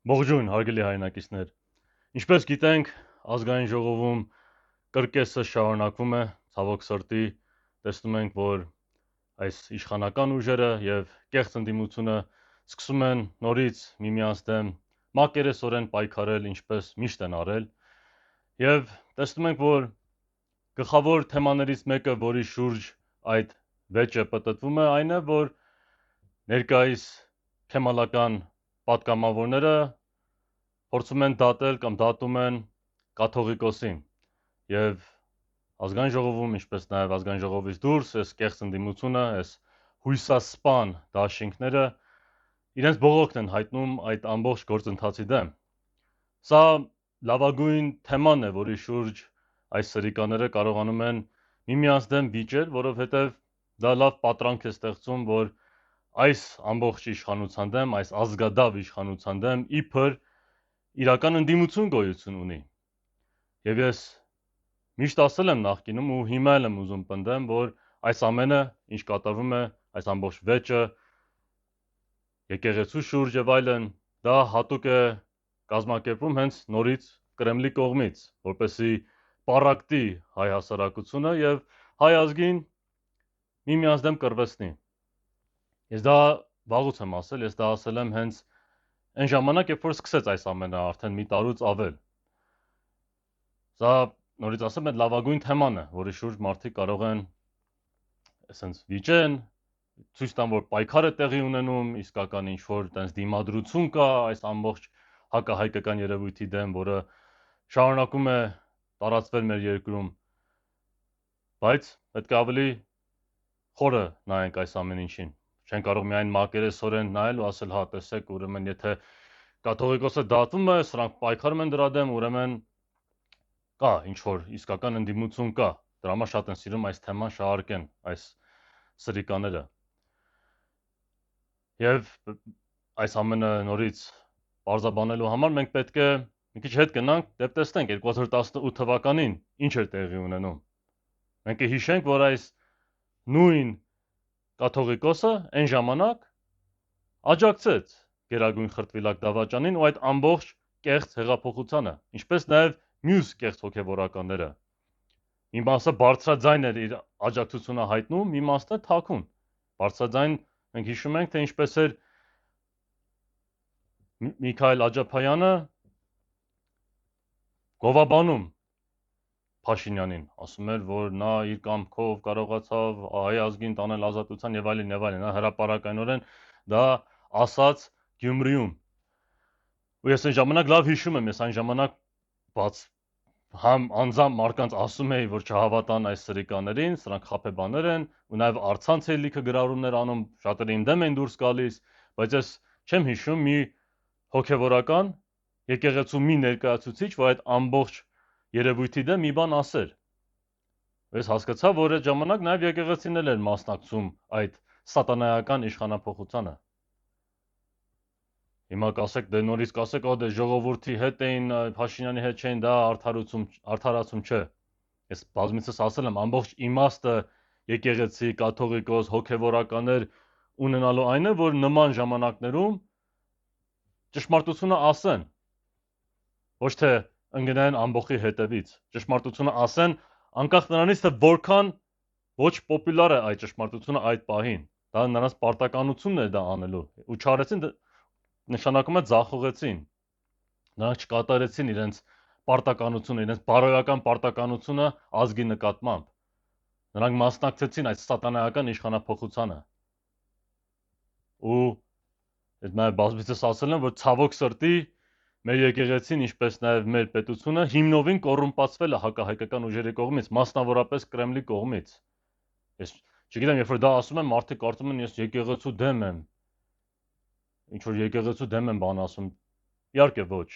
Ողջույն, հարգելի հայրենակիցներ։ Ինչպես գիտենք, ազգային ժողովում կրկեսը շարունակվում է, ցավոք սրտի, տեսնում ենք, որ այս իշխանական ուժերը եւ կեղծ ընդդիմությունը սկսում են նորից միմյանց դեմ մակերեսորեն պայքարել, ինչպես միշտ են արել, եւ տեսնում ենք, որ գլխավոր թեմաներից մեկը, որի շուրջ այդ վեճը պտտվում է, այն է, որ ներկայիս քեմալական պատգամավորները փորձում են դատել կամ դատում են կաթողիկոսին եւ ազգային ժողովում, ինչպես նաեւ ազգային ժողովից դուրս, այս կեղծ ընդդիմությունը, այս հույսասպան դաշինքները իրենց բողոքն են հայտնում այդ ամբողջ գործընթացի դեմ։ Սա լավագույն թեման է, որի շուրջ այս սրիկաները կարողանում են միմյանց դեմ վիճել, որովհետեւ դա լավ պատրանք է ստեղծում, որ այս ամբողջ իշխանության դեմ, այս ազգադավ իշխանության դեմ իբր իրական ընդդիմություն գոյություն ունի։ Եվ ես միշտ ասել եմ նախկինում ու հիմա էլ եմ ուզում պնդեմ, որ այս ամենը, ինչ կատարվում է, այս ամբողջ վեճը, եկեղեցու շուրջ եւ այլն, դա հատուկ է կազմակերպվում հենց նորից Կրեմլի կողմից, որպեսզի պառակտի հայ հասարակությունը եւ հայ ազգին միմյանց դեմ կռվեցնի։ Ես դա վաղուց եմ ասել, ես դա ասել եմ հենց այն ժամանակ, երբ որ սկսեց այս ամենը արդեն մի տարուց ավել։ Սա նորից ասեմ, այդ լավագույն թեման է, որի շուրջ մարդիկ կարող են այսպես վիճեն, ցույց տան, որ պայքար է տեղի ունենում, իսկական ինչ որ տենց դիմադրություն կա այս ամբողջ հակահայկական երևույթի դեմ, որը շարունակում է տարածվել մեր երկրում։ Բայց պետք է ավելի խորը նայենք այս ամեն ինչին։ Չեն կարող միայն մակերեսորեն նայել ու ասել, հա, տեսեք, ուրեմն եթե կաթողիկոսը դատում է, սրանք պայքարում են դրա դեմ, ուրեմն կա ինչ որ իսկական ընդդիմություն կա։ Դրա համար շատ են սիրում այս թեման շահարկեն այս սրիկաները։ Եվ այս ամենը նորից բարձաբանելու համար մենք պետք է մի քիչ հետ գնանք, դեպ տեսնենք 2018 թվականին ինչ էր տեղի ունենում։ Մենք կհիշենք, որ այս նույն կաթողիկոսը այն ժամանակ աջակցեց Գերագույն խրտվիլակ դավաճանին ու այդ ամբողջ կեղծ հեղափոխությանը, ինչպես նաև մյուս կեղծ հոգևորականները։ Մի մասը բարձրաձայն էր իր աջակցությունը հայտնում, մի մասը թաքուն։ Բարձրաձայն մենք հիշում ենք, թե ինչպես էր Միքայել Աջափայանը գովաբանում Փաշինյանին, ասում էր, որ նա իր կամքով կարողացավ հայ ազգին տանել ազատության եւ այլն եւ այլն, նա հրապարակայնորեն դա ասաց Գյումրիում։ Ու ես այն ժամանակ լավ հիշում եմ, ես այն ժամանակ բաց համ անձամբ մարդկանց ասում էի, որ չհավատան այս սրիկաներին, սրանք խաբեբաներ են, ու նաեւ արցանց էի լիքը գրառումներ անում, շատերը իմ դեմ են դուրս գալիս, բայց ես չեմ հիշում մի հոգևորական եկեղեցու մի ներկայացուցիչ, որ այդ ամբողջ երևույթի դեմ մի բան ասեր։ Ես հասկացա, որ այդ ժամանակ նաև եկեղեցին էր մասնակցում այդ սատանայական իշխանափոխությանը։ Հիմա կասեք, դե նորից կասեք, դե ժողովրդի հետ էին, Փաշինյանի հետ չէին, դա արդարացում չէ։ Ես բազմիցս ասել եմ, ամբողջ իմաստը եկեղեցի, կաթողիկոս, հոգևորականներ ունենալու այն է, որ նման ժամանակներում ճշմարտությունը ասեն, ոչ թե ընկնեն ամբողջի հետևից, ճշմարտությունը ասեն, անկախ նրանից, թե որքան ոչ պոպուլար է այդ ճշմարտությունը այդ պահին, դա նրանց պարտականությունն է դա անելու, ու չարեցին, նշանակում է ձախողեցին, նրանք չկատարեցին իրենց պարտականությունը, իրենց բարոյական պարտականությունը ազգի նկատմամբ, նրանք մասնակցեցին այդ սատանայական իշխանափոխությանը, ու այդ նաև բազմիցս ասել եմ, որ ցավոք սրտի մեր եկեղեցին, ինչպես նաև մեր պետությունը հիմնովին կոռումպացվել է հակահայկական ուժերի կողմից, մասնավորապես Կրեմլի կողմից։ Ես չգիտեմ, երբ որ դա ասում եմ, մարդիկ կարծում են ես եկեղեցու դեմ եմ։ Ինչ որ եկեղեցու դեմ եմ բան ասում։ Իհարկե ոչ։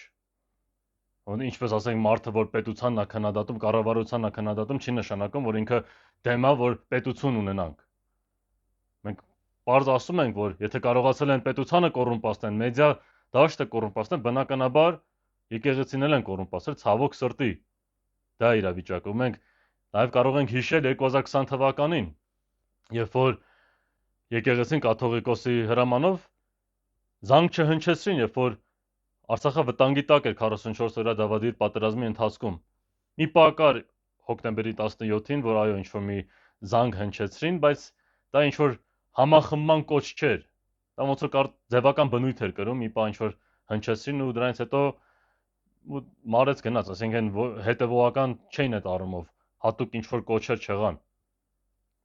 Ինչպես ասենք, մարդը, որ պետությանն է քննադատում, կառավարությանն է քննադատում, չի նշանակում, որ ինքը դեմ է, որ պետություն ունենանք։ Մենք բարձ ասում ենք, որ եթե կարողացել են պետությանը կոռումպացնել, մեդիա դաշտը կոռումպացնել, բնականաբար եկեղեցին են կոռումպացել, ցավոք սրտի։ Դա է իրավիճակը։ Մենք նաև կարող ենք հիշել 2020 թվականին, երբ որ եկեղեցին կաթողիկոսի հրամանով զանգ չհնչեցրին, երբ որ Արցախը վտանգի տակ էր 44 օրյա դավադիր պատերազմի ընթացքում։ Մի պահ կար հոկտեմբերի 17-ին, որ այո, ինչ-որ մի զանգ հնչեցրին, բայց դա ինչ-որ համախմբման կոչ չէր։ Դա ոնց որ ձևական բնույթ էր կրում, մի պահ ինչ-որ հնչեցրին ու դրանից հետո մարեց գնաց, այսինքն հետևողական չէին այդ առումով, հատուկ ինչ-որ կոչեր չեղան,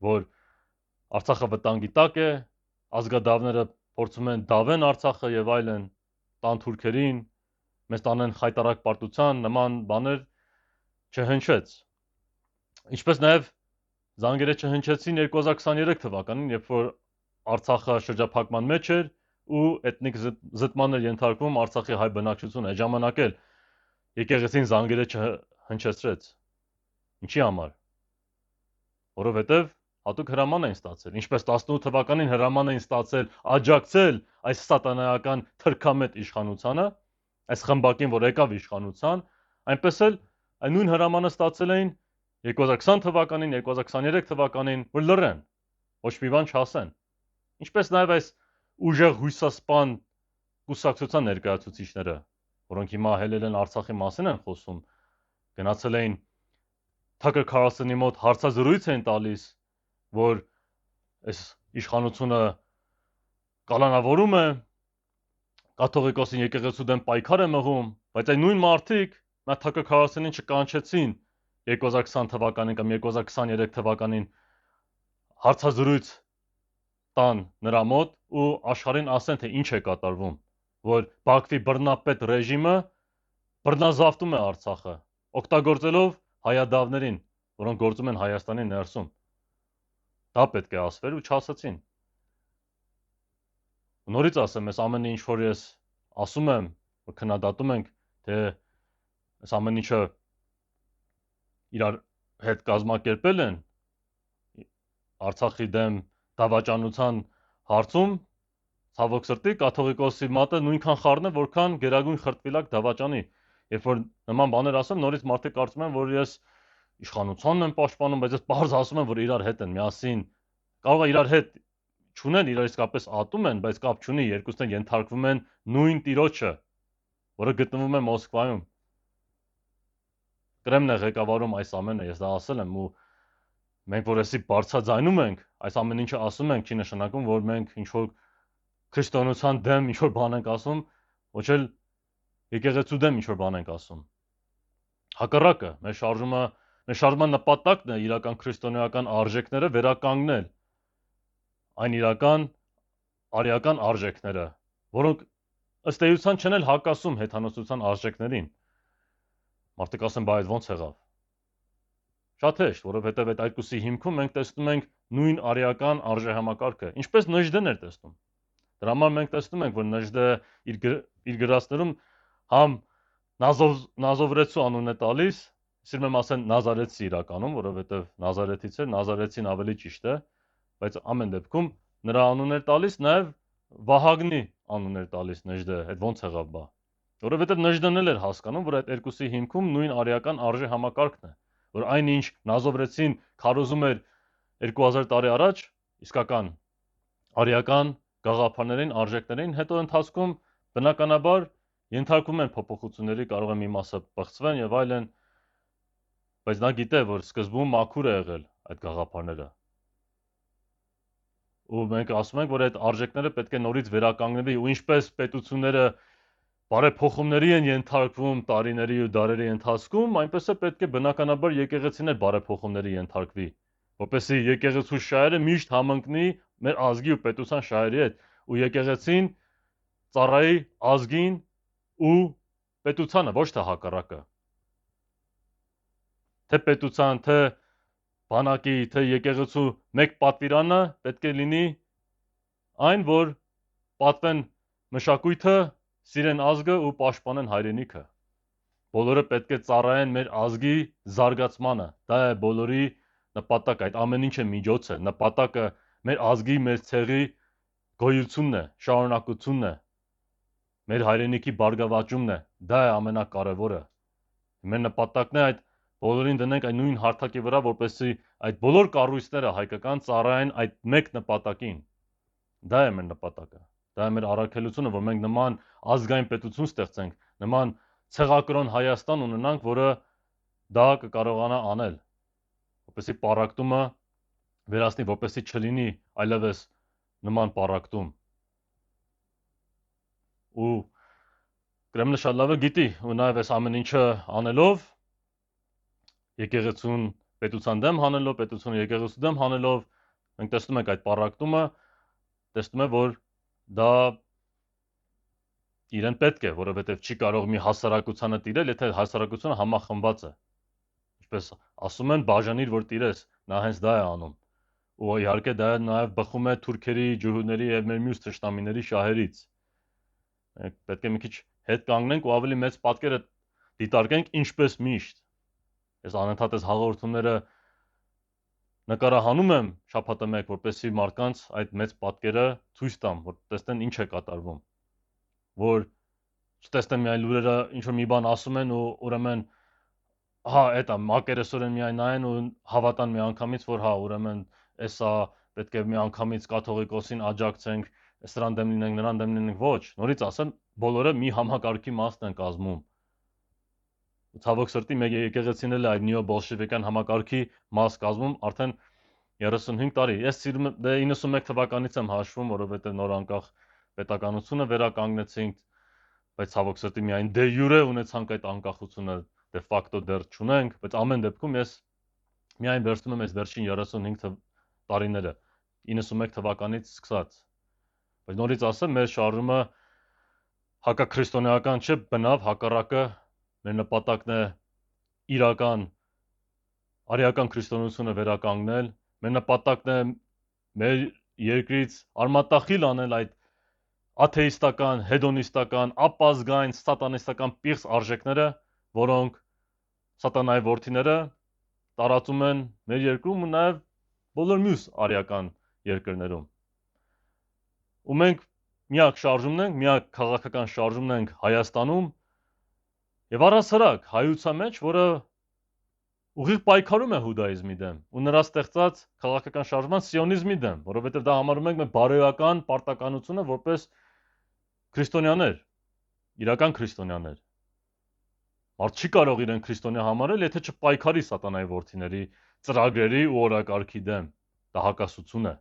որ Արցախը վտանգի տակ է, ազգադավները փորձում են դավեն Արցախը եւ այլն, տան թուրքերին, մեզ տանեն խայտարակ պարտության, նման բաներ չհնչեց։ Ինչպես նաև զանգերը չհնչեցին 2023 թվականին, երբ որ Արցախը շրջափակման մեջ էր ու էթնիկ զտման էր ենթարկվում Արցախի հայ բնակչությունը։ Այդ ժամանակ էլ եկեղեցին զանգերը չհնչեցրեց։ Ինչի համար։ Որովհետև հատուկ հրաման էին ստացել, ինչպես 18 թվականին հրաման էին ստացել աջակցել այս սատանայական թրքամետ իշխանությանը, այս խմբակին, որ եկավ իշխանության, այնպես էլ այն նույն հրամանը ստացել էին 2020 թվականին, 2023 թվականին, որ լռեն, ոչ մի բան չասեն։ Ինչպես նաև այս ուժեղ հույսասպան կուսակցության ներկայացուցիչները, որոնք հիմա հելել են Արցախի մասին են խոսում, գնացել էին Թաքր Քարլսոնի մոտ հարցազրույց են տալիս, որ այս իշխանությունը կալանավորում է, կաթողիկոսին եկեղեցու դեմ պայքար է մղում, բայց այն նույն մարդիկ նա Թաքր Քարլսոնին չկանչեցին 2020 թվականին կամ 2023 թվականին հարցազրույց տան նրա մոտ ու աշխարհին ասեն, թե ինչ է կատարվում, որ Բաքվի բռնապետ ռեժիմը բռնազավթում է Արցախը, օգտագործելով հայադավներին, որոնք գործում են Հայաստանի ներսում։ Դա պետք է ասվեր ու չասացին։ Նորից ասեմ, այս ամենը ինչ որ ես ասում եմ, որ քննադատում ենք, թե այս ամեն ինչը իրար հետ կազմակերպել են Արցախի դեմ դավաճանության հարցում, ցավոք սրտի կաթողիկոսի մատը նույնքան խառն է, որքան գերագույն խրտվիլակ դավաճանի։ Երբ որ նման բաներ ասեմ, նորից մարդիկ կարծում են, որ ես իշխանությանն եմ պաշտպանում, բայց ես բարձ ասում եմ, որ իրար հետ են միասին, կարող է իրար հետ չունեն, իրար իսկապես ատում են, բայց կապ չունի, երկուսն են ենթարկվում են նույն տիրոջը, որը գտնվում է Մոսկվայում։ Կրեմլն է ղեկավարում այս ամենը, ես դա ասել եմ ու մենք որ էսի բարձրաձայնում ենք, այս ամեն ինչը ասում ենք, չի նշանակում, որ մենք ինչ-որ քրիստոնեության դեմ ինչ-որ բան ենք ասում, ոչ էլ եկեղեցու դեմ ինչ-որ բան ենք ասում։ Հակառակը, մեր շարժման նպատակն է իրական քրիստոնեական արժեքները վերականգնել, այն իրական արիական արժեքները, որոնք ըստ էության չեն էլ հակասում հեթանոսության արժեքներին։ Մարդիկ ասեն, բայց ո՞նց եղավ։ Շատ հեշտ, որովհետև այդ այդպիսի հիմքում մենք տեսնում ենք նույն արիական արժեհամակարգը, ինչպես Նժդեն էր տեսնում։ Դրա համար մենք տեսնում ենք, որ Նժդը իր գրածներում համ Նազովրեցու անուն է տալիս, սիրում եմ ասեն Նազարեցի իրականում, որովհետև Նազարեթից է, Նազարեցին ավելի ճիշտ է, բայց ամեն դեպքում նրա անուն էր տալիս, նաև Վահագնի անուն էր տալիս Նժդը, այդ ո՞նց եղավ բա։ Որովհետև Նժդեն էլ էր հասկանում, որ այդ երկուսի հիմքում նույն արիական արժեհամակարգն է, որ այնինչ Նազովրեցին քարոզում էր 2000 տարի առաջ, իսկական արիական գաղափարներին, արժեքներին, հետո ընթացքում բնականաբար ենթարկվում են փոփոխությունների, կարող է մի մասը բացվեն եւ այլն, բայց նա գիտե, որ սկզբում մաքուր է եղել այդ գաղափարները։ Ու մենք ասում ենք, որ այդ արժեքները պետք է նորից վերականգնվի ու ինչպես պետությունները բարեփոխումների են ենթարկվում տարիների ու դարերի ընթացքում, այնպես է պետք է բնականաբար եկեղեցին էլ բարեփոխումների ենթարկվի, որպեսզի եկեղեցու շահերը միշտ համընկնի մեր ազգի ու պետության շահերի հետ, ու եկեղեցին ծառայի ազգին ու պետությանը, ոչ թե հակառակը։ Թե պետության, թե բանակի, թե եկեղեցու մեկ պատվիրանը պետք է լինի այն, որ պատվեն մշակույթը, սիրեն ազգը ու պաշտպանեն հայրենիքը։ Բոլորը պետք է ծառայեն մեր ազգի զարգացմանը։ Դա է բոլորի նպատակը, այդ ամեն ինչը միջոց է։ Նպատակը մեր ազգի, մեր ցեղի գոյությունն է, շարունակությունն է, մեր հայրենիքի բարգավաճումն է։ Դա է ամենակարևորը։ Մեր նպատակն է այդ բոլորին դնենք այն նույն հարթակի վրա, որպեսզի այդ բոլոր կառույցները հայկական ծառայեն այդ մեկ նպատակին։ Դա է մեր նպատակը։ Դա է մեր առաքելությունը, որ մենք նման ազգային պետություն ստեղծենք, նման ցեղակրոն Հայաստան ունենանք, որը դա կկարողանա անել, որպեսզի պառակտումը վերացնի, որպեսզի չլինի այլևս նման պառակտում։ Ու Կրեմլը շատ լավ է գիտի, ու նաև այս ամեն ինչը անելով, եկեղեցուն պետության դեմ հանելով, պետությունը եկեղեցու դեմ հանելով, մենք տեսնում ենք այդ պառակտումը, տեսնում ենք, որ դա իրեն պետք է, որովհետև չի կարող մի հասարակությանը տիրել, եթե հասարակությունը համախմբված է։ Ինչպես ասում են, բաժանիր, որ տիրես, նա հենց դա է անում։ Ու իհարկե դա նաև բխում է թուրքերի, ջուհուների եւ մեր մյուս թշնամիների շահերից։ Մենք պետք է մի քիչ հետ կանգնենք ու ավելի մեծ պատկերը դիտարկենք, ինչպես միշտ։ Ես անընդհատ այս հաղորդումները նկարահանում եմ շաբաթը մեկ, որպեսզի մարդկանց այդ մեծ պատկերը ցույց տամ, որ տեսնեն ինչ է կատարվում։ Որ չտեսնեն միայն լուրերը ինչ որ մի բան ասում են ու ուրեմն հա, էտա մակերեսորեն միայն նայեն ու հավատան մի անգամից, որ հա, ուրեմն էսա պետք է մի անգամից կաթողիկոսին աջակցենք, սրան դեմ լինենք, նրան դեմ լինենք, ոչ, նորից ասեմ, բոլորը մի համակարգի մասն են կազմում։ Ցավոք սրտի մեկ եկեղեցին էլ է այդ նեո-բոլշևիկյան համակարգի մաս կազմում արդեն 35 տարի։ Ես սիրում եմ 91 թվականից եմ հաշվում, որովհետև նոր անկախ պետականությունը վերականգնեցինք, բայց ցավոք սրտի միայն դե յուրե ունեցանք այդ անկախությունը, դե ֆակտո դեռ չունենք, բայց ամեն դեպքում ես միայն վերցնում եմ այս վերջին 35 տարիները, 91 թվականից սկսած։ Բայց նորից ասեմ, մեր շարժումը հակաքրիստոնեական չէ, բնավ հակառակը մեր նպատակն է իրական արիական քրիստոնեությունը վերականգնել, մեր նպատակն է մեր երկրից արմատախիլ անել այդ աթեիստական, հեդոնիստական, ապազգային, սատանիստական պիղծ արժեքները, որոնք սատանայի որդիները տարածում են մեր երկրում ու նաև բոլոր մյուս արիական երկրներում։ Ու մենք միակ շարժումն ենք, միակ քաղաքական շարժումն ենք Հայաստանում եւ առասարակ հայության մեջ, որը ուղիղ պայքարում է հուդայիզմի դեմ ու նրա ստեղծած քաղաքական շարժման սիոնիզմի դեմ, որովհետև դա համարում ենք մեր բարոյական պարտականությունը որպես քրիստոնյաներ, իրական քրիստոնյաներ։ Մարդ չի կարող իրեն քրիստոնյա համարել, եթե չպայքարի սատանայի որդիների ծրագրերի ու օրակարգի դեմ։ Դա հակասություն է։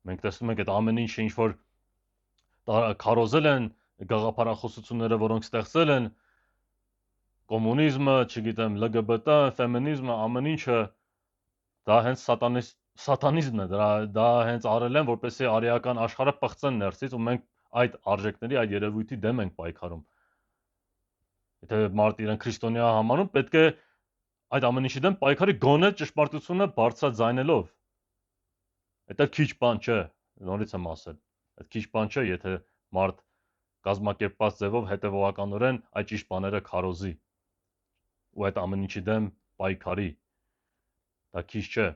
Մենք տեսնում ենք այդ ամեն ինչը, ինչ որ քարոզել են գաղափարախոսությունները, որոնք ստեղծել են կոմունիզմը, չգիտեմ, LGBT, ֆեմինիզմը, ամեն ինչը դա հենց սատանիզմն է, դա հենց արել են, որպեսզի արիական աշխարհը պղծեն ներսից ու մենք այդ արժեքների, այդ երևույթի դեմ ենք պայքարում։ Եթե մարդ իրեն քրիստոնյա համարում, պետք է այդ ամեն ինչի դեմ պայքարի գոնե ճշմարտությունը բարձրաձայնելով։ Դա քիչ բան չէ, նորից եմ ասել։ Այդ քիչ բան չէ, եթե մարդ կազմակերպված ձևով հետևողականորեն այդ ճիշտ բաները քարոզի ու այդ ամեն ինչի դեմ պայքարի։ Դա քիչ չէ։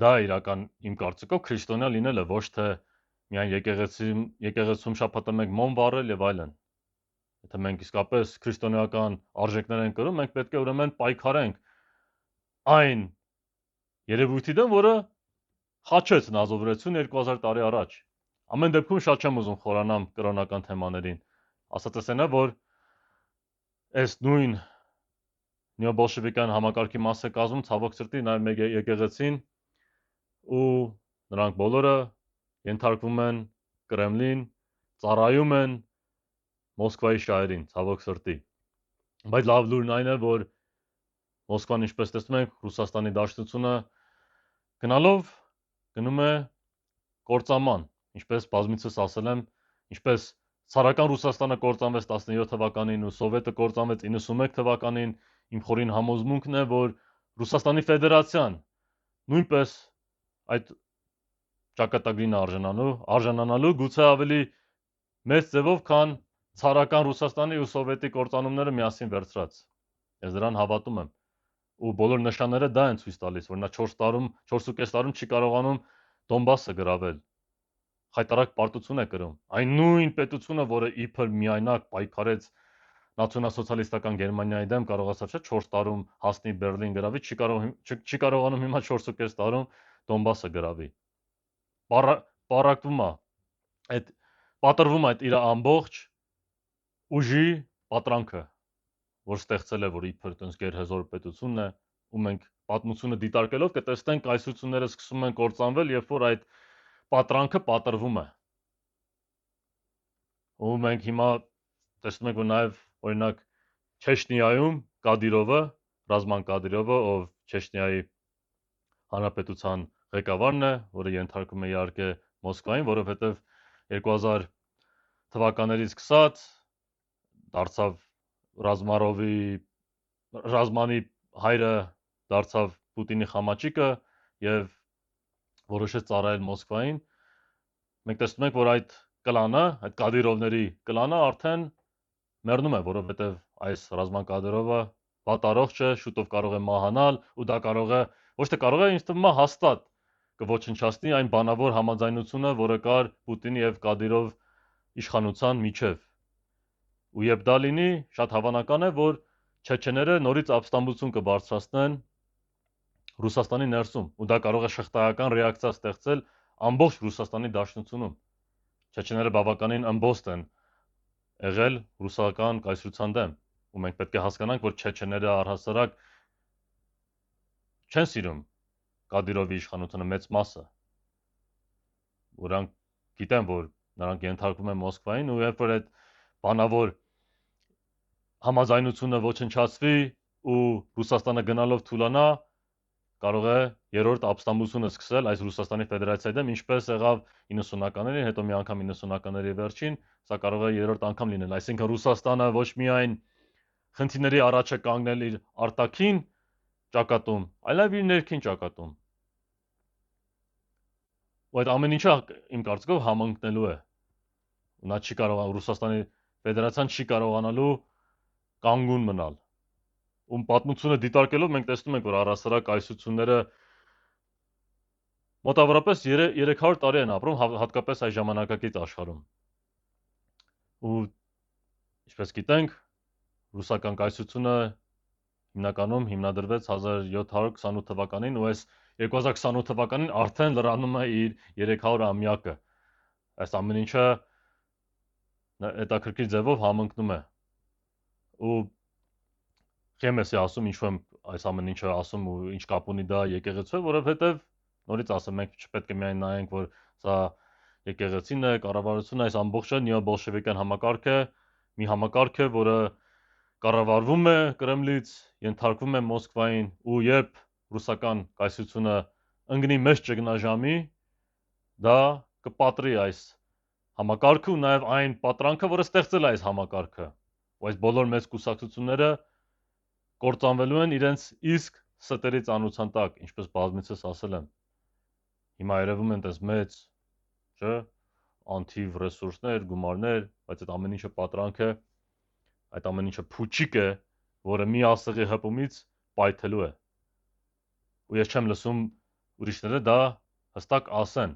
Դա իրական իմ կարծիքով քրիստոնյա լինելը, ոչ թե միայն եկեղեցում շաբաթը մեկ մոմ վառել եւ այլն։ Եթե մենք իսկապես քրիստոնեական արժեքներ ենք կրում, մենք պետք է ուրեմն պայքարենք այն երևույթի դեմ, որը խաչեց նազովրեցուն 2000 տարի առաջ։ Ամեն դեպքում շատ չեմ ուզում խորանամ կրոնական թեմաներին։ Ասածս այն է, որ այս նույն նեոբոլշևիկյան համակարգի մաս է կազմում ցավոք սրտի նաև մեկ եկեղեցին ու նրանք բոլորը ենթարկվում են Կրեմլին, ծառայում են Մոսկվայի շահերին, ցավոք սրտի։ Բայց լավ լուրն այն է, որ Մոսկվան, ինչպես տեսնում ենք, Ռուսաստանի դաշտությունը գնալով գնում է կործանման, ինչպես բազմիցս ասել եմ, ինչպես ցարական Ռուսաստանը կործանվեց 17 թվականին ու Սովետը կործանվեց 91 թվականին, իմ խորին համոզմունքն է, որ Ռուսաստանի Ֆեդերացիան նույնպես այդ ճակատագրին արժանանալու գուցե ավելի մեծ ձևով, քան ցարական Ռուսաստանի ու Սովետի կործանումները միասին վերցրած։ Ես դրան հավատում եմ։ Ու բոլոր նշանները դա են ցույց տալիս, որ նա 4.5 տարում չի կարողանում Դոնբասը գրավել։ Խայտարակ պարտություն է կրում։ Այն նույն պետությունը, որը իբր միայնակ պայքարեց նացիոնալ-սոցիալիստական Գերմանիայի դեմ, կարողացավ 4 տարում հասնի Բերլին գրավի, չի կարողանում հիմա 4.5 տարում Դոնբասը գրավի։ սպառակտվում է, այդ պատրվում է այդ իր ամբողջ ուժի պատրանքը, որ ստեղծել է, որ իբր տենց գերհզոր պետությունն է, ու մենք պատմությունը դիտարկելով կտեսնենք կայսրությունները սկսում են կործանվել, երբ որ այդ պատրանքը պատրվում է։ Ու մենք հիմա տեսնում ենք, որ նաև օրինակ Չեչնիայում Կադիրովը, Ռազման Կադիրովը, ով Չեչնիայի հանրապետության ղեկավարն է, որը ենթարկվում է իհարկե Մոսկվային, որովհետև 2000 թվականներից սկսած դարձավ Ռազմանի հայրը դարձավ Պուտինի խամաճիկը եւ որոշեց ծառայել Մոսկվային։ Մենք տեսնում ենք, որ այդ կլանը, այդ Կադիրովների կլանը արդեն մեռնում է, որովհետև այս Ռազման Կադիրովը վատառողջ է, շուտով կարող է մահանալ, ու դա կարող է, ոչ թե կարող է, ինձ թվում է հաստատ կոչնչացնի այն բանավոր համաձայնությունը, որը կար Պուտինի եւ Կադիրով իշխանության միջև։ Ու երբ դա լինի, շատ հավանական է, որ չեչեները նորից ապստամբություն կբարձրացնեն Ռուսաստանի ներսում, ու դա կարող է շղթայական ռեակցիա ստեղծել ամբողջ Ռուսաստանի Դաշնությունում։ Չեչեները բավականին ըմբոստ են եղել ռուսական կայսրության դեմ, ու մենք պետք է հասկանանք, որ չեչեները առհասարակ չեն սիրում Կադիրովի իշխանությունը մեծ մասը։ Նրանք գիտեն, որ նրանք ենթարկվում են Մոսկվային, ու երբ որ այդ բանավոր համաձայնությունը ոչնչացվի ու Ռուսաստանը գնալով թուլանա, կարող է երրորդ ապստամբությունը սկսել այս Ռուսաստանի Ֆեդերացիայի դեմ, ինչպես եղավ 90-ականներին, հետո մի անգամ 90-ականների վերջին, սա կարող է երրորդ անգամ լինել։ Այսինքն Ռուսաստանը ոչ միայն խնդիրների առաջ է կանգնել իր արտաքին ճակատում, այլև իր ներքին ճակատում։ Ու այդ ամեն ինչը իմ կարծիքով համընկնելու է։ Նա չի կարողանա, Ռուսաստանի Ֆեդերացիան չի կարողանալու կանգուն մնալ։ Ում պատմությունը դիտարկելով մենք տեսնում ենք, որ առհասարակ կայսրությունները մոտավորապես 300 տարի են ապրում, հատկապես այս ժամանակակից աշխարհում։ Ու ինչպես գիտենք, ռուսական կայսրությունը հիմնականում հիմնադրվեց 1728 թվականին, ու այս 2028 թվականին արդեն լրանում է իր 300-ամյակը։ Այս ամեն ինչը հետաքրքիր ձևով համընկնում է։ Ու Չեմ ասում, ինչու եմ այս ամեն ինչը ասում ու ինչ կապ ունի դա եկեղեցու, որովհետև նորից ասեմ, մենք չպետք է միայն նայենք, որ սա եկեղեցին է, կառավարությունը, այս ամբողջը նեոբոլշևիկյան համակարգ է, մի համակարգ է, որը կառավարվում է Կրեմլից, ենթարկվում է Մոսկվային, ու երբ ռուսական կայսրությունը ընկնի մեծ ճգնաժամի, դա կպատրի այս համակարգը ու նաև այն պատրանքը, որը ստեղծել է այս համակարգը։ Ու այս բոլոր մեծ կուսակցությունները կործանվելու են իրենց իսկ ստերի ծանրության տակ, ինչպես բազմիցս ասել եմ։ Հիմա երևում են այդպես մեծ, չէ, անթիվ ռեսուրսներ, գումարներ, բայց այդ ամեն ինչը պատրանք է, այդ ամեն ինչը փուչիկ է, որը մի ասեղի հպումից պայթելու է։ Ու ես չեմ լսում ուրիշները դա հստակ ասեն։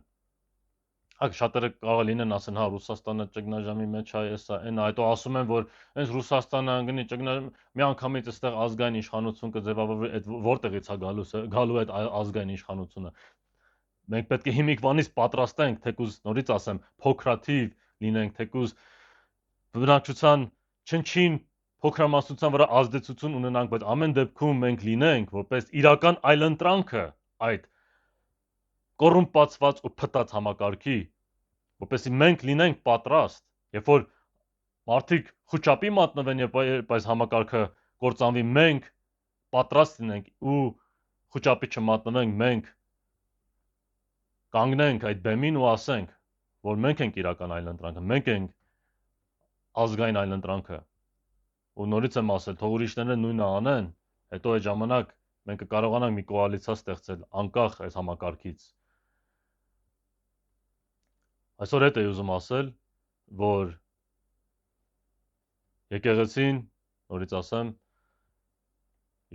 Շատերը կարող լինեն ասեն, հա, Ռուսաստանը ճգնաժամի մեջ է, էսա, այնա, հետո ասում են, որ հենց Ռուսաստանը անգնի ճգնաժամ, միանգամից այստեղ ազգային իշխանություն կձևավորվի, այդ որտեղից է գալու այդ ազգային իշխանությունը։ Մենք պետք է հիմիկվանից պատրաստենք, թեկուզ նորից ասեմ, փոքրաթիվ լինենք, թեկուզ բնակչության չնչին փոքրամասնության վրա ազդեցություն ունենանք, բայց ամեն դեպքում մենք լինենք որպես իրական այլընտրանքը այդ կոռումպացված ու փտած համակարգի, որպեսզի մենք լինենք պատրաստ, երբ որ մարդիկ խոճապի մատնվեն եւ այս համակարգը կործանվի, մենք պատրաստ լինենք ու խոճապի չմատնվենք, մենք կանգնենք այդ բեմին ու ասենք, որ մենք ենք իրական այլընտրանքը, մենք ենք ազգային այլընտրանքը։ Ու նորից եմ ասել, թող ուրիշները նույնը անեն, հետո այդ ժամանակ մենք կկարողանանք մի կոալիցիա ստեղծել անկախ այս համակարգից։ Այսօր հետ էի ուզում ասել, որ եկեղեցին, նորից ասեմ,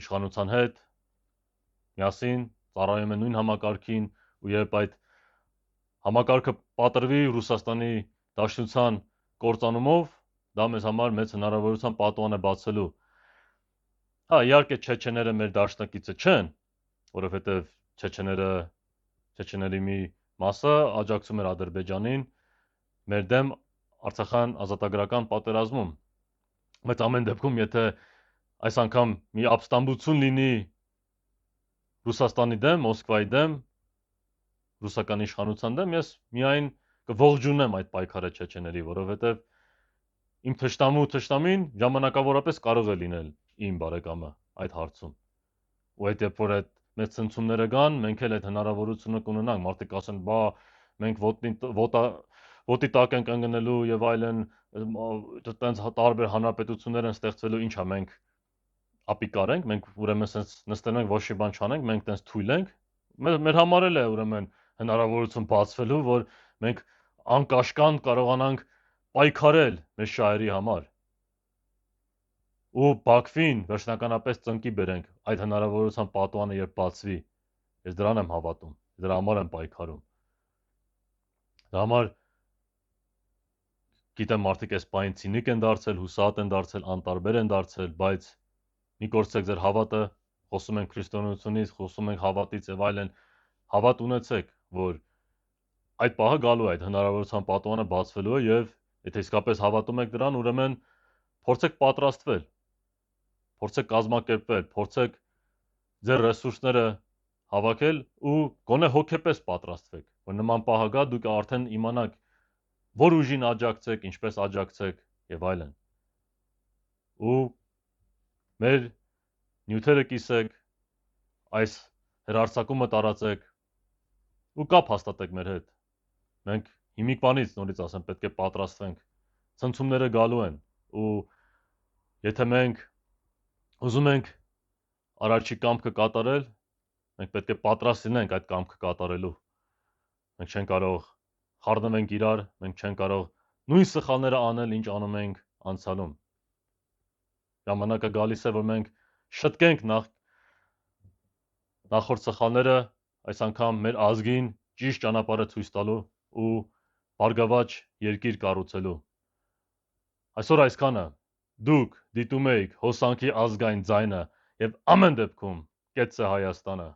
իշխանության հետ միասին ծառայում է նույն համակարգին, ու երբ այդ համակարգը պատրվի Ռուսաստանի Դաշնության կործանումով, դա մեզ համար մեծ հնարավորության պատուհան է բացելու։ Հա, իհարկե չեչեները մեր դաշնակիցը չեն, որովհետև չեչեների մի մասը աջակցում էր Ադրբեջանին մեր դեմ Արցախյան ազատագրական պատերազմում։ Բայց ամեն դեպքում, եթե այս անգամ մի ապստամբություն լինի Ռուսաստանի դեմ, Մոսկվայի դեմ, ռուսական իշխանության դեմ, ես միայն կողջունեմ այդ պայքարը չեչեների, որովհետև իմ թշնամին ժամանակավորապես կարող է լինել իմ բարեկամը այդ հարցում։ Ու այդ երբ որ այդ մեծ ցնցումները գան, մենք էլ այդ հնարավորությունը կունենանք, մարդիկ ասեն, բա մենք ոտի տակ ենք ընկնելու եւ այլն, այտենց տարբեր հանրապետություններ են ստեղծվելու, ինչա մենք ապիկար ենք, մենք ուրեմն sense նստենք ոչ մի բան չանենք, մենք տենց թույլ ենք։ Մեր համար էլ է ուրեմն հնարավորություն բացվելու, որ մենք անկաշկանդ կարողանանք պայքարել մեր շահերի համար։ Ու Բաքվին վերջնականապես ծնկի բերենք այդ հնարավորության պատուանը երբ բացվի։ Ես դրան եմ հավատում, դրա համար եմ պայքարում։ Դրա համար գիտեմ մարդիկ այս բանին ցինիկ են դարձել, հուսահատ են դարձել, անտարբեր են դարձել, բայց մի կորցրեք ձեր հավատը, խոսում ենք քրիստոնեությունից, խոսում ենք հավատից եւ այլն, հավատ ունեցեք, որ այդ պահը գալու է, այդ հնարավորության պատուանը բացվելու է եւ եթե իսկապես հավատում եք դրան, ուրեմն փորձեք պատրաստվել, փորձեք կազմակերպվել, փորձեք ձեր ռեսուրսները հավաքել ու գոնե հոգեպես պատրաստվեք, որ նման պահը գա, դուք արդեն իմանաք որ ուժին աջակցեք, ինչպես աջակցեք եւ այլն։ Ու մեր նյութերը կիսեք, այս հեռարձակումը տարածեք ու կապ հաստատեք մեր հետ։ Մենք հիմիկվանից նորից ասեմ, պետք է պատրաստվենք։ Ցնցումները գալու են ու եթե մենք ուզում ենք առաջի կամքը կատարել, մենք պետք է պատրաստ լինենք այդ կամքը կատարելու։ Մենք չենք կարող խառնվենք իրար, մենք չենք կարող նույն սխալները անել, ինչ անում ենք անցյալում։ Ժամանակը գալիս է, որ մենք շտկենք նախորդ սխալները, այս անգամ մեր ազգին ճիշտ ճանապարհը ցույց տալու ու բարգավաճ երկիր կառուցելու։ Այսօր այսքանը։ Դուք դիտում եք հոսանքի ազգային ձայնը եւ ամեն դեպքում կեցցե Հայաստանը։